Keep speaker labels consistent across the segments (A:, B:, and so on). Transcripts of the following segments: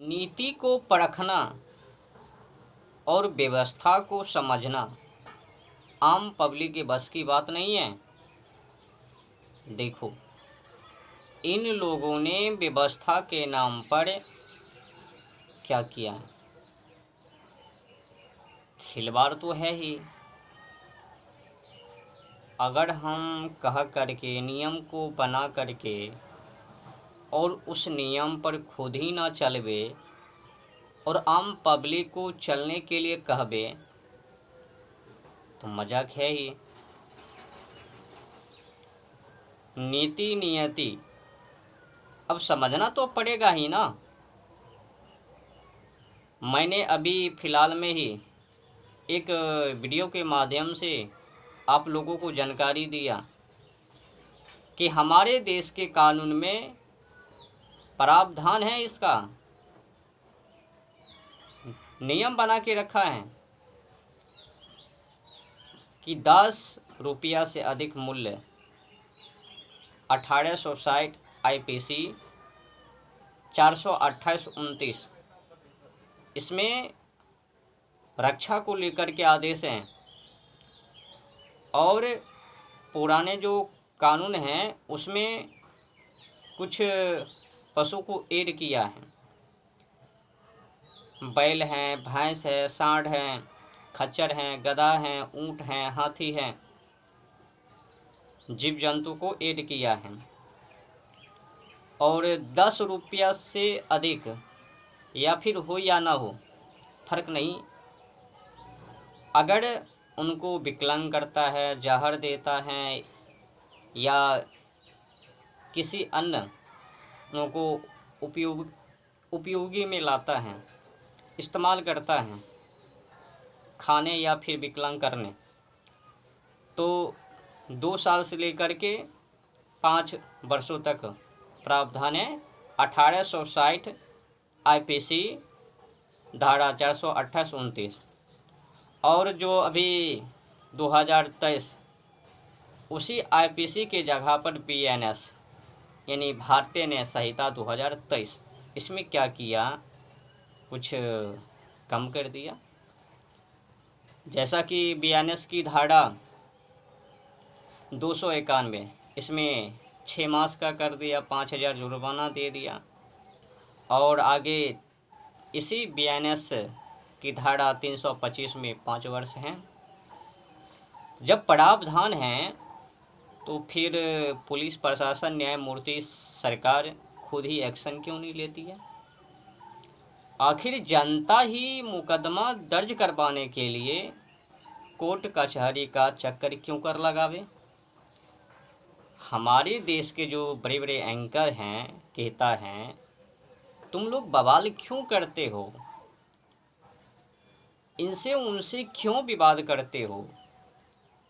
A: नीति को परखना और व्यवस्था को समझना आम पब्लिक के बस की बात नहीं है। देखो, इन लोगों ने व्यवस्था के नाम पर क्या किया है? खिलवाड़ तो है ही। अगर हम कह करके नियम को बना करके और उस नियम पर खुद ही ना चलवे और आम पब्लिक को चलने के लिए कहबे तो मजाक है ही। नीति नियति अब समझना तो पड़ेगा ही ना। मैंने अभी फ़िलहाल में ही एक वीडियो के माध्यम से आप लोगों को जानकारी दिया कि हमारे देश के कानून में प्रावधान है, इसका नियम बना के रखा है कि 10 रुपया से अधिक मूल्य 1860 IPC 428-29 इसमें रक्षा को लेकर के आदेश हैं। और पुराने जो कानून हैं उसमें कुछ पशु को ऐड किया है। बैल हैं, भैंस है, सांड हैं, खच्चर हैं, गधा हैं, ऊंट हैं, हाथी हैं, जीव जंतु को ऐड किया है। और 10 रुपया से अधिक या फिर हो या ना हो फर्क नहीं, अगर उनको विकलांग करता है, जहर देता है या किसी अन्य उनको उपयोगी में लाता है, इस्तेमाल करता है खाने या फिर विकलांग करने, तो 2 साल से लेकर के 5 वर्षों तक प्रावधान है। 1860 IPC धारा 428-29 और जो अभी 2023 उसी IPC के जगह पर BNS यानी भारतीय न्याय संहिता 2023 इसमें क्या किया, कुछ कम कर दिया। जैसा कि BNS की धारा 291 इसमें 6 मास का कर दिया, 5000 जुर्माना दे दिया। और आगे इसी BNS की धारा 325 में 5 वर्ष हैं। जब प्रावधान है तो फिर पुलिस प्रशासन, न्यायमूर्ति, सरकार खुद ही एक्शन क्यों नहीं लेती है? आखिर जनता ही मुकदमा दर्ज करवाने के लिए कोर्ट कचहरी का चक्कर क्यों कर लगावे? हमारे देश के जो बड़े बड़े एंकर हैं कहता हैं, तुम लोग बवाल क्यों करते हो, इनसे उनसे क्यों विवाद करते हो?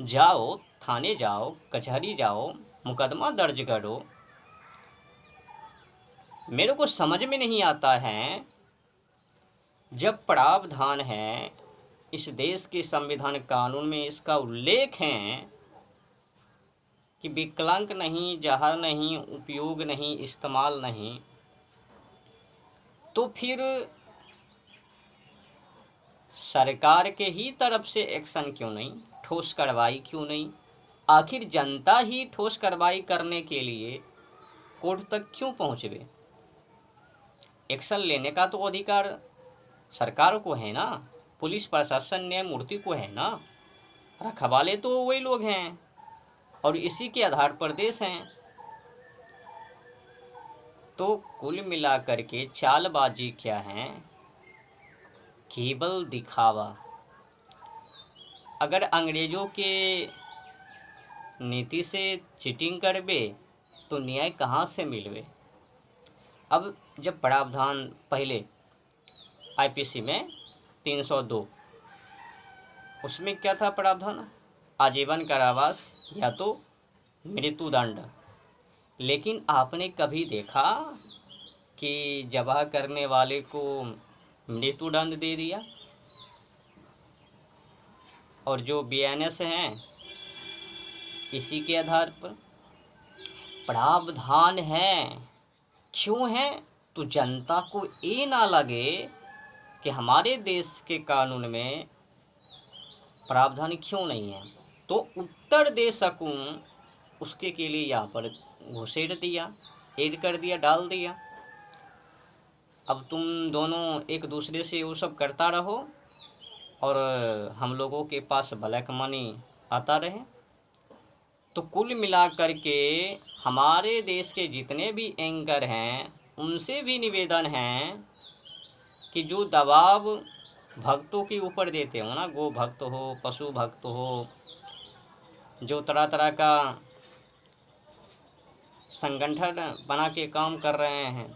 A: जाओ थाने, जाओ कचहरी, जाओ मुकदमा दर्ज करो। मेरे को समझ में नहीं आता है, जब प्रावधान है इस देश के संविधान कानून में, इसका उल्लेख है कि विकलांग नहीं, जहर नहीं, उपयोग नहीं, इस्तेमाल नहीं, तो फिर सरकार के ही तरफ से एक्शन क्यों नहीं, ठोस कार्रवाई क्यों नहीं? आखिर जनता ही ठोस कार्रवाई करने के लिए कोर्ट तक क्यों पहुँचवे? एक्शन लेने का तो अधिकार सरकार को है ना, पुलिस प्रशासन, न्यायमूर्ति को है ना। रखवाले तो वही लोग हैं और इसी के आधार पर देश हैं। तो कुल मिलाकर के चालबाजी क्या है? केवल दिखावा। अगर अंग्रेजों के नीति से चीटिंग करबे तो न्याय कहाँ से मिलवे? अब जब प्रावधान पहले IPC में 302 उसमें क्या था प्रावधान? आजीवन कारावास या तो मृत्युदंड। लेकिन आपने कभी देखा कि जबह करने वाले को मृत्युदंड दे दिया? और जो BNS हैं इसी के आधार पर प्रावधान है। क्यों है? तो जनता को ये ना लगे कि हमारे देश के कानून में प्रावधान क्यों नहीं है, तो उत्तर दे सकूं उसके के लिए यहाँ पर घुसेड़ दिया, ऐड कर दिया, डाल दिया। अब तुम दोनों एक दूसरे से वो सब करता रहो और हम लोगों के पास ब्लैक मनी आता रहे। तो कुल मिलाकर के हमारे देश के जितने भी एंकर हैं उनसे भी निवेदन है कि जो दबाव भक्तों के ऊपर देते हो ना, गो भक्त हो, पशु भक्त हो, जो तरह तरह का संगठन बना के काम कर रहे हैं,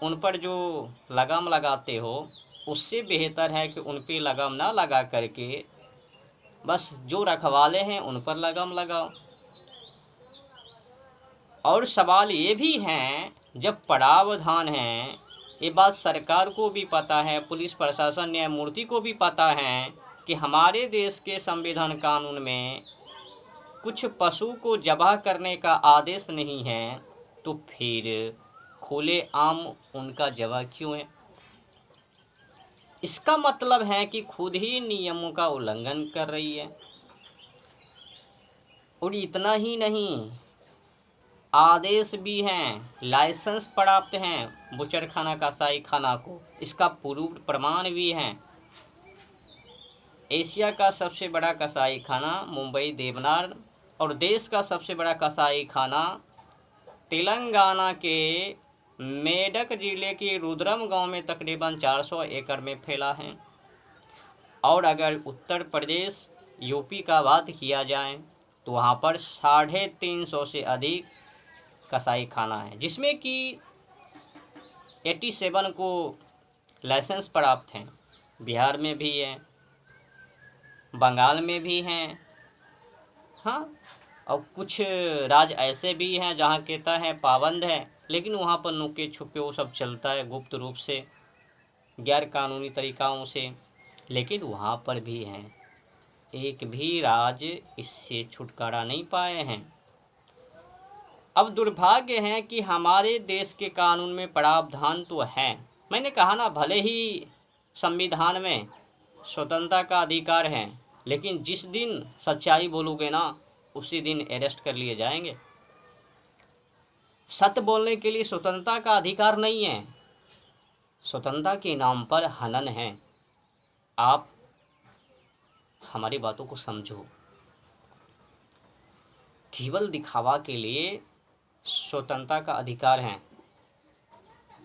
A: उन पर जो लगाम लगाते हो, उससे बेहतर है कि उन पर लगाम ना लगा करके बस जो रखवाले हैं उन पर लगाम लगाओ। और सवाल ये भी हैं, जब प्रावधान है, ये बात सरकार को भी पता है, पुलिस प्रशासन न्यायमूर्ति को भी पता है कि हमारे देश के संविधान कानून में कुछ पशु को ज़बह करने का आदेश नहीं है, तो फिर खुले आम उनका ज़बह क्यों है? इसका मतलब है कि खुद ही नियमों का उल्लंघन कर रही है। और इतना ही नहीं, आदेश भी हैं, लाइसेंस प्राप्त हैं बुचर खाना कसाई खाना को, इसका प्रूफ प्रमाण भी हैं। एशिया का सबसे बड़ा कसाई खाना मुंबई देवनार और देश का सबसे बड़ा कसाई खाना तेलंगाना के मेडक जिले के रुद्रम गांव में तकरीबन 400 एकड़ में फैला है। और अगर उत्तर प्रदेश यूपी का बात किया जाए तो वहाँ पर 350 से अधिक कसाई खाना है, जिसमें कि 87 को लाइसेंस प्राप्त हैं। बिहार में भी है, बंगाल में भी हैं, हाँ, और कुछ राज्य ऐसे भी हैं जहाँ कहता है पाबंद है, लेकिन वहाँ पर नुके छुपे वो सब चलता है गुप्त रूप से, गैर कानूनी तरीक़ों से, लेकिन वहाँ पर भी हैं। एक भी राज्य इससे छुटकारा नहीं पाए हैं। अब दुर्भाग्य है कि हमारे देश के कानून में प्रावधान तो है, मैंने कहा ना, भले ही संविधान में स्वतंत्रता का अधिकार है, लेकिन जिस दिन सच्चाई बोलोगे ना उसी दिन अरेस्ट कर लिए जाएंगे। सत्य बोलने के लिए स्वतंत्रता का अधिकार नहीं है, स्वतंत्रता के नाम पर हनन है। आप हमारी बातों को समझो, केवल दिखावा के लिए स्वतंत्रता का अधिकार है,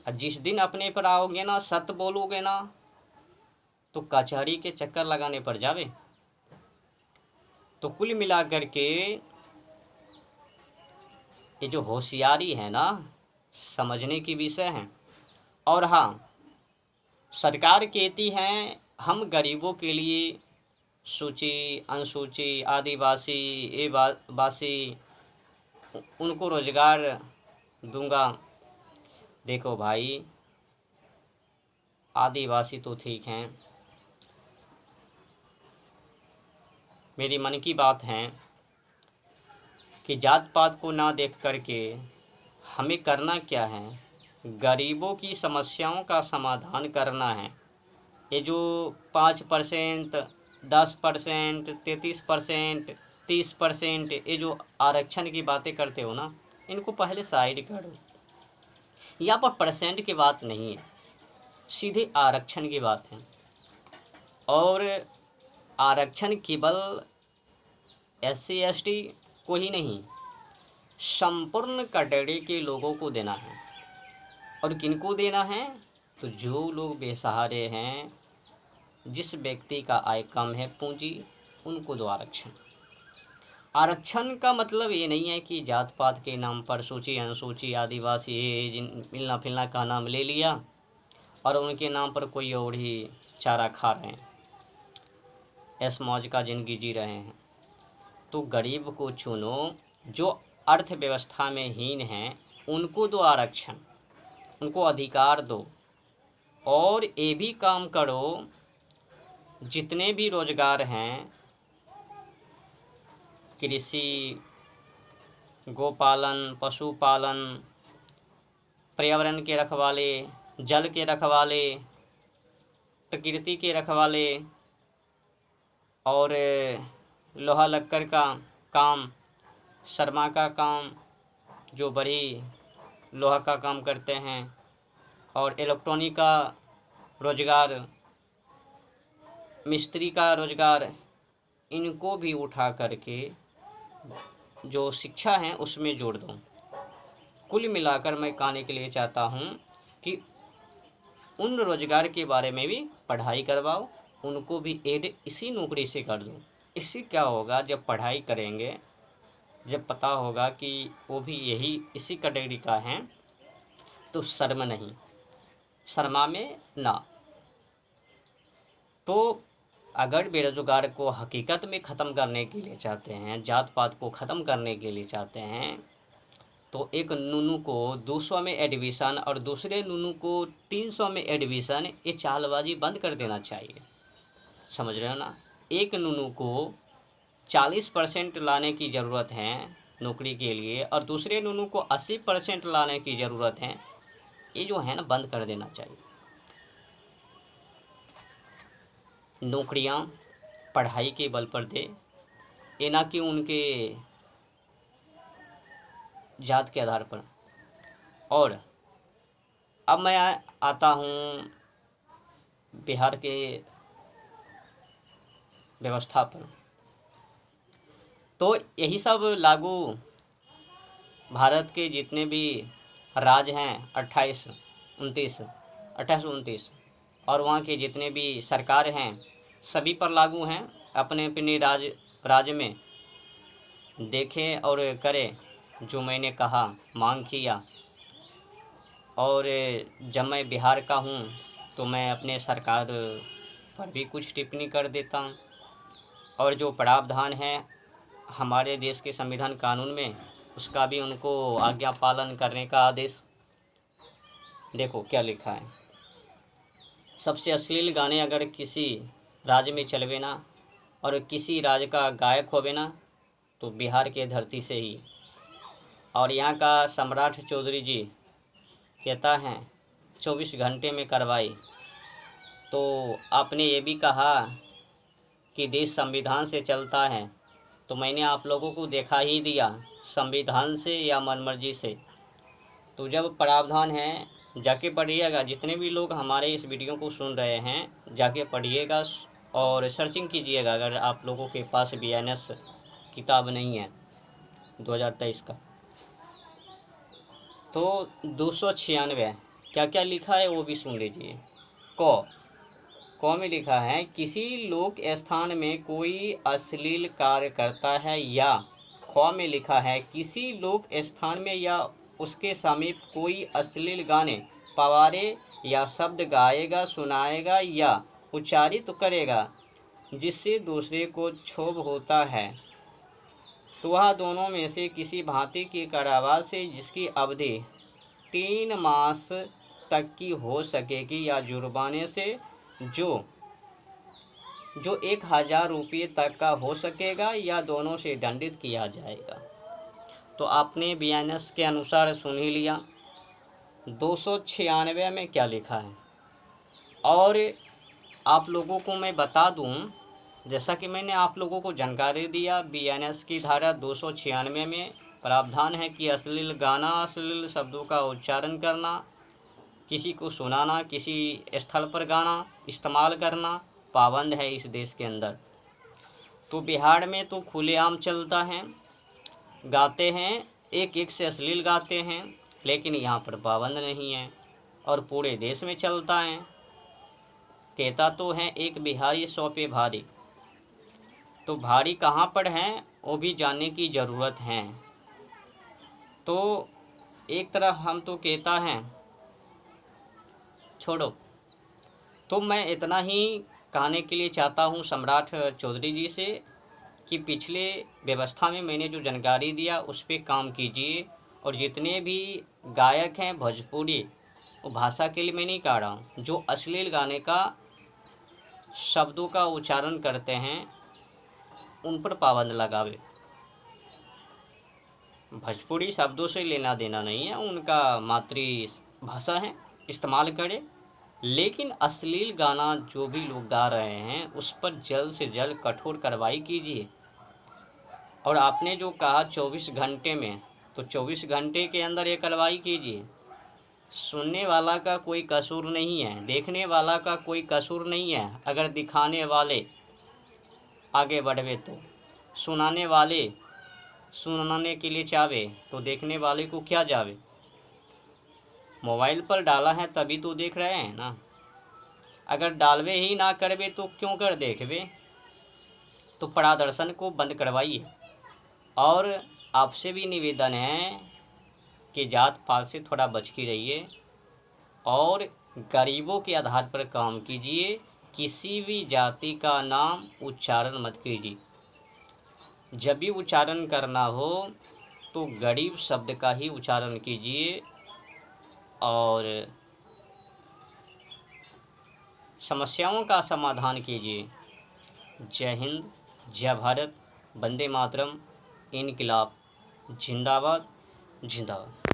A: और जिस दिन अपने पर आओगे ना, सत्य बोलोगे ना, तो कचहरी के चक्कर लगाने पर जावे। तो कुल मिलाकर के ये जो होशियारी है ना, समझने की विषय है। और हाँ, सरकार कहती है हम गरीबों के लिए सूची, अनुसूची, आदिवासी, ए वासी उनको रोजगार दूंगा। देखो भाई, आदिवासी तो ठीक हैं, मेरी मन की बात है कि जात पात को ना देख करके हमें करना क्या है, गरीबों की समस्याओं का समाधान करना है। ये जो 5%, 10%, 33%, 30%, ये जो आरक्षण की बातें करते हो ना, इनको पहले साइड करो। यहाँ पर परसेंट की बात नहीं है, सीधे आरक्षण की बात है। और आरक्षण केवल SC ST को ही नहीं, संपूर्ण कैटेगरी के लोगों को देना है। और किनको देना है? तो जो लोग बेसहारे हैं, जिस व्यक्ति का आय कम है, पूंजी, उनको दो आरक्षण। आरक्षण का मतलब ये नहीं है कि जात पात के नाम पर सूची, अनुसूची, आदिवासी, जिन मिलना फिलना का नाम ले लिया और उनके नाम पर कोई और ही चारा खा रहे हैं, ऐश मौज का ज़िंदगी जी रहे हैं। तो गरीब को चुनो, जो अर्थव्यवस्था में हीन हैं उनको दो आरक्षण, उनको अधिकार दो। और ये भी काम करो, जितने भी रोजगार हैं, कृषि, गोपालन, पशुपालन, पर्यावरण के रखवाले, जल के रखवाले, प्रकृति के रखवाले, और लोहा लक्कड़ का काम, शर्मा का काम जो बड़ी लोहा का काम करते हैं, और इलेक्ट्रॉनिक का रोजगार, मिस्त्री का रोजगार, इनको भी उठा करके जो शिक्षा है उसमें जोड़ दूँ। कुल मिलाकर मैं कहने के लिए चाहता हूँ कि उन रोजगार के बारे में भी पढ़ाई करवाओ, उनको भी ऐड इसी नौकरी से कर दूँ। इससे क्या होगा, जब पढ़ाई करेंगे, जब पता होगा कि वो भी यही इसी कैटेगरी का हैं, तो शर्म नहीं, शर्मा में ना। तो अगर बेरोजगार को हकीकत में ख़त्म करने के लिए चाहते हैं, जात पात को ख़त्म करने के लिए चाहते हैं, तो एक नूनू को 200 में एडमिशन और दूसरे नूनू को 300 में एडमिशन, ये चालबाजी बंद कर देना चाहिए। समझ रहे हो ना? एक नूनू को 40% लाने की ज़रूरत है नौकरी के लिए, और दूसरे नूनू को 80% लाने की ज़रूरत है। ये जो है ना, बंद कर देना चाहिए। नौकरियां पढ़ाई के बल पर दे, ये ना कि उनके जात के आधार पर। और अब मैं आता हूँ बिहार के व्यवस्था पर। तो यही सब लागू भारत के जितने भी राज्य हैं, 28-29 और वहाँ के जितने भी सरकार हैं, सभी पर लागू हैं। अपने अपने राज्य में देखें और करें जो मैंने कहा, मांग किया। और जब मैं बिहार का हूँ तो मैं अपने सरकार पर भी कुछ टिप्पणी कर देता हूँ, और जो प्रावधान है हमारे देश के संविधान कानून में, उसका भी उनको आज्ञा पालन करने का आदेश। देखो क्या लिखा है, सबसे अश्लील गाने अगर किसी राज्य में चलवे ना, और किसी राज्य का गायक होवे ना, तो बिहार के धरती से ही। और यहाँ का सम्राट चौधरी जी कहता है 24 घंटे में कार्रवाई। तो आपने ये भी कहा कि देश संविधान से चलता है, तो मैंने आप लोगों को देखा ही दिया, संविधान से या मनमर्जी से। तो जब प्रावधान है, जाके पढ़िएगा। जितने भी लोग हमारे इस वीडियो को सुन रहे हैं, जाके पढ़िएगा और सर्चिंग कीजिएगा, अगर आप लोगों के पास BNS किताब नहीं है 2023 का। तो 296 क्या क्या लिखा है वो भी सुन लीजिए। क में लिखा है, किसी लोक स्थान में कोई अश्लील कार्य करता है, या ख में लिखा है, किसी लोक स्थान में या उसके समीप कोई अश्लील गाने, पवारे या शब्द गाएगा, सुनाएगा या उच्चारित करेगा जिससे दूसरे को क्षोभ होता है, तो वह दोनों में से किसी भांति की कारावास से जिसकी अवधि 3 मास तक की हो सकेगी, या जुर्माने से जो 1000 रुपये तक का हो सकेगा, या दोनों से दंडित किया जाएगा। तो आपने BNS के अनुसार सुन ही लिया 296 में क्या लिखा है। और आप लोगों को मैं बता दूं, जैसा कि मैंने आप लोगों को जानकारी दिया, BNS की धारा 296 में प्रावधान है कि अश्लील गाना, अश्लील शब्दों का उच्चारण करना, किसी को सुनाना, किसी स्थल पर गाना, इस्तेमाल करना पाबंद है इस देश के अंदर। तो बिहार में तो खुलेआम चलता है, गाते हैं, एक से अश्लील गाते हैं, लेकिन यहाँ पर पाबंद नहीं है, और पूरे देश में चलता है। कहता तो है एक बिहारी 100 पे भारी। तो भारी कहाँ पर है वो भी जानने की ज़रूरत है। तो एक तरफ हम तो कहता हैं छोड़ो। तो मैं इतना ही कहने के लिए चाहता हूँ सम्राट चौधरी जी से कि पिछले व्यवस्था में मैंने जो जानकारी दिया उस पर काम कीजिए, और जितने भी गायक हैं भोजपुरी, वो भाषा के लिए मैं नहीं कह रहा हूँ, जो अश्लील गाने का शब्दों का उच्चारण करते हैं उन पर पाबंद लगावे। भोजपुरी शब्दों से लेना देना नहीं है, उनका मातृभाषा है। इस्तेमाल करें, लेकिन अश्लील गाना जो भी लोग गा रहे हैं उस पर जल्द से जल्द कठोर कार्रवाई कीजिए। और आपने जो कहा 24 घंटे में, तो 24 घंटे के अंदर ये कार्रवाई कीजिए। सुनने वाला का कोई कसूर नहीं है, देखने वाला का कोई कसूर नहीं है। अगर दिखाने वाले आगे बढ़वे तो सुनाने वाले सुनाने के लिए चाहे तो देखने वाले को क्या जावे। मोबाइल पर डाला है तभी तो देख रहे हैं ना। अगर डालवे ही ना करवे तो क्यों कर देखवे। तो प्रदर्शन को बंद करवाइए। और आपसे भी निवेदन है कि जात पात से थोड़ा बच के रहिए और गरीबों के आधार पर काम कीजिए। किसी भी जाति का नाम उच्चारण मत कीजिए। जब भी उच्चारण करना हो तो गरीब शब्द का ही उच्चारण कीजिए और समस्याओं का समाधान कीजिए। जय हिंद, जय भारत, वंदे मातरम, इनकलाब जिंदाबाद जिंदाबाद।